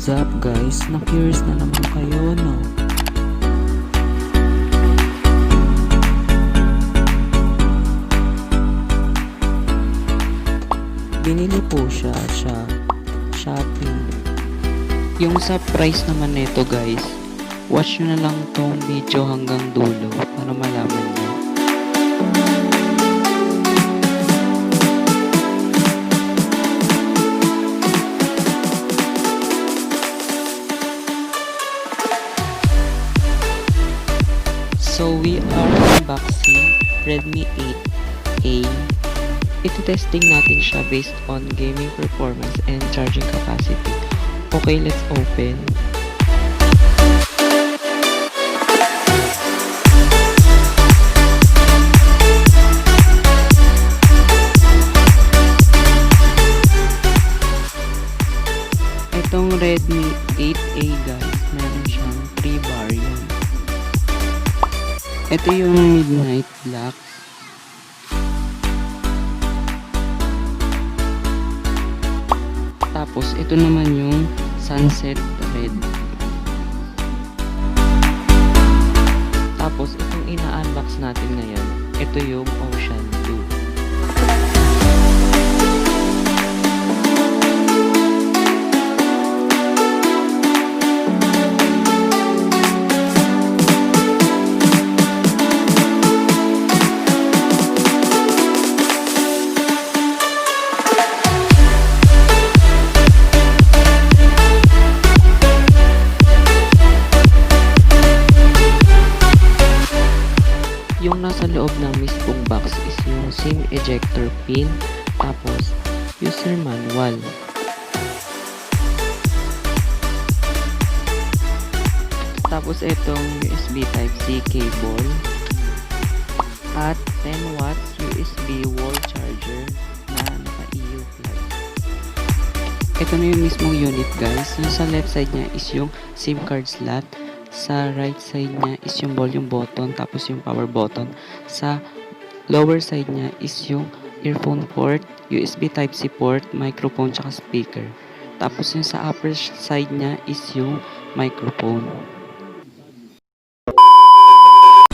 What's up guys? Na-curious na naman kayo, no? Binili po siya sa Shopee. Yung sa price naman nito guys, watch nyo na lang tong video hanggang dulo para malaman nyo. So we are unboxing Redmi 8A. Ito testing natin siya based on gaming performance and charging capacity. Okay, let's open. Itong Redmi 8A guys, meron siyang 3 variant. Ito yung Midnight Black. Tapos ito naman yung Sunset Red. Tapos itong ina-unbox natin ngayon, ito yung Ocean Blue. Yung nasa loob ng mismong box is yung SIM ejector pin, tapos user manual. Tapos itong USB Type-C cable at 10 watts USB wall charger na naka-EU plug. Ito na yung mismong unit guys. Yung sa left side niya is yung SIM card slot. Sa right side niya is yung volume button, tapos yung power button. Sa lower side niya is yung earphone port, USB Type-C port, microphone, tsaka speaker. Tapos yung sa upper side niya is yung microphone.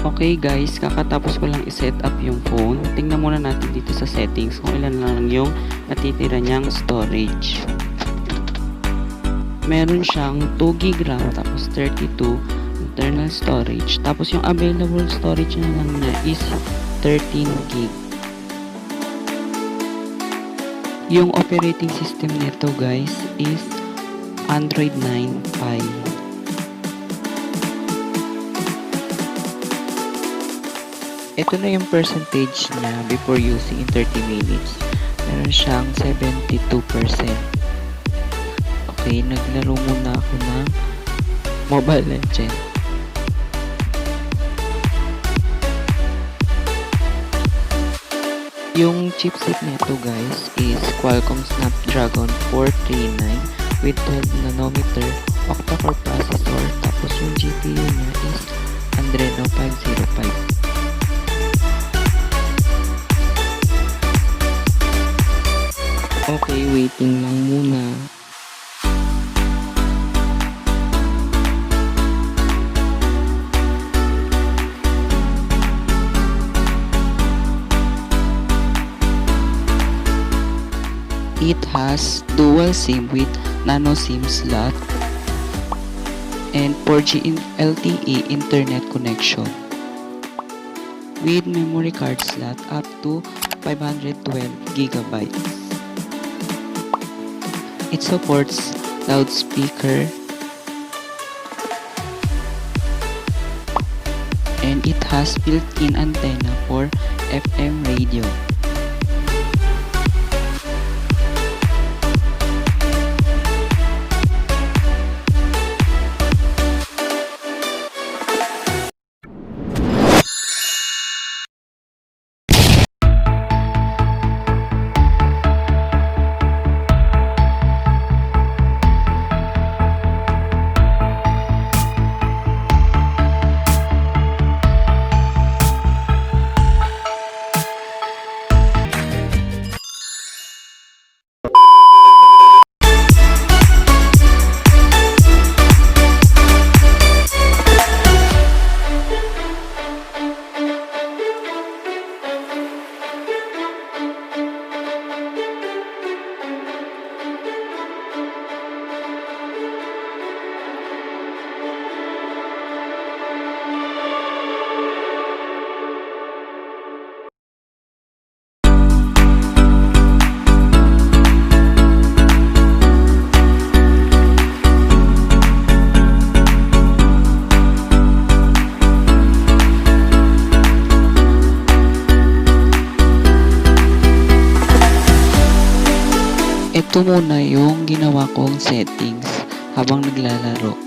Okay guys, kakatapos ko lang i-set up yung phone. Tingnan muna natin dito sa settings kung ilan lang yung natitira niyang storage. Meron siyang 2GB RAM, tapos 32 internal storage. Tapos yung available storage na lang niya is 13GB. Yung operating system nito guys is Android 9 Pie. Ito na yung percentage niya before using in 30 minutes. Meron siyang 72%. Okay, naglaro muna ako ng Mobile Legends. Yung chipset nito guys is Qualcomm Snapdragon 439 with 12nm octa-core processor. Tapos yung GPU niya is Adreno 505. Okay, waiting lang muna. It has dual SIM with nano SIM slot and 4G LTE internet connection with memory card slot up to 512GB. It supports loudspeaker and it has built-in antenna for FM radio. Ito muna yung ginawa kong settings habang naglalaro.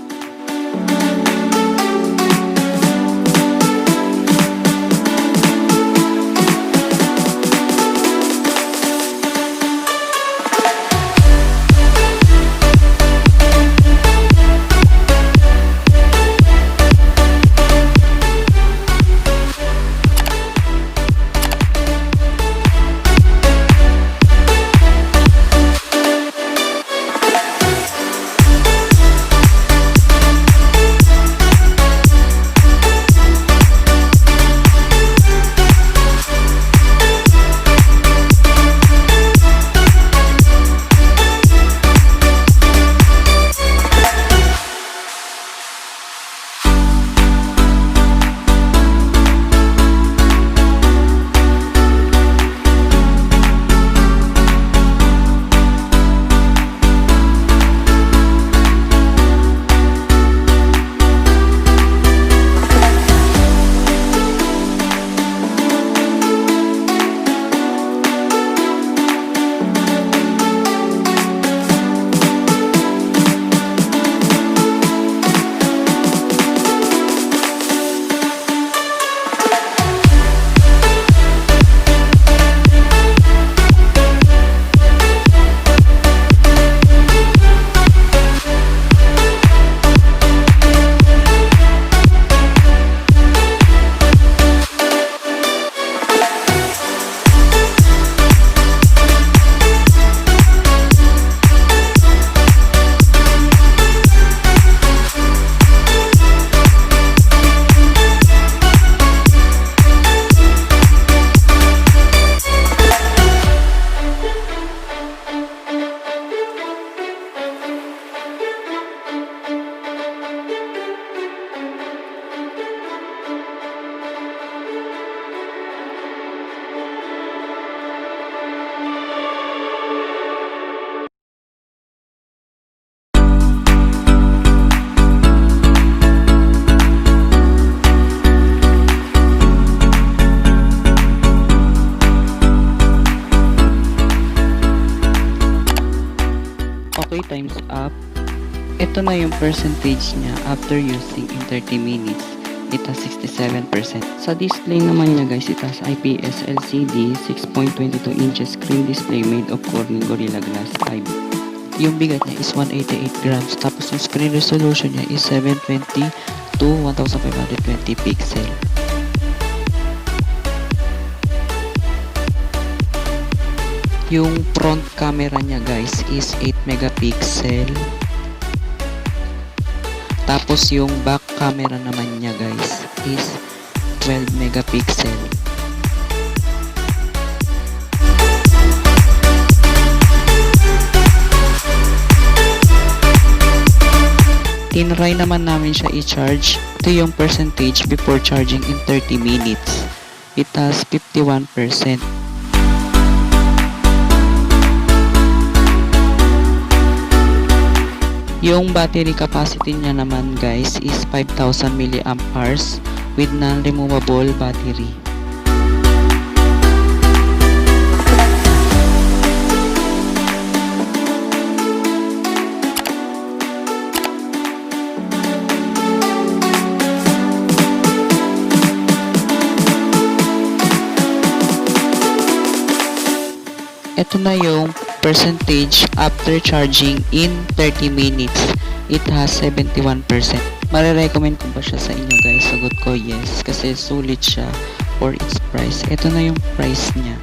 Okay, time's up. Ito na yung percentage niya after using in 30 minutes. It has 67%. Sa display naman niya guys, it has IPS LCD 6.22 inches screen display made of Corning Gorilla Glass 5. Yung bigat niya is 188 grams. Tapos yung screen resolution niya is 720 to 1520 pixel. Yung front camera niya guys is 8 megapixel. Tapos yung back camera naman niya guys is 12 megapixel. Tinry naman namin siya i-charge. Ito yung percentage before charging in 30 minutes. It has 51%. Yung battery capacity niya naman guys is 5,000 mAh with non-removable battery. Ito na yung percentage after charging in 30 minutes. It has 71%. Marirecommend ko ba siya sa inyo guys? Sagot ko yes, kasi sulit siya for its price. Ito na yung price niya.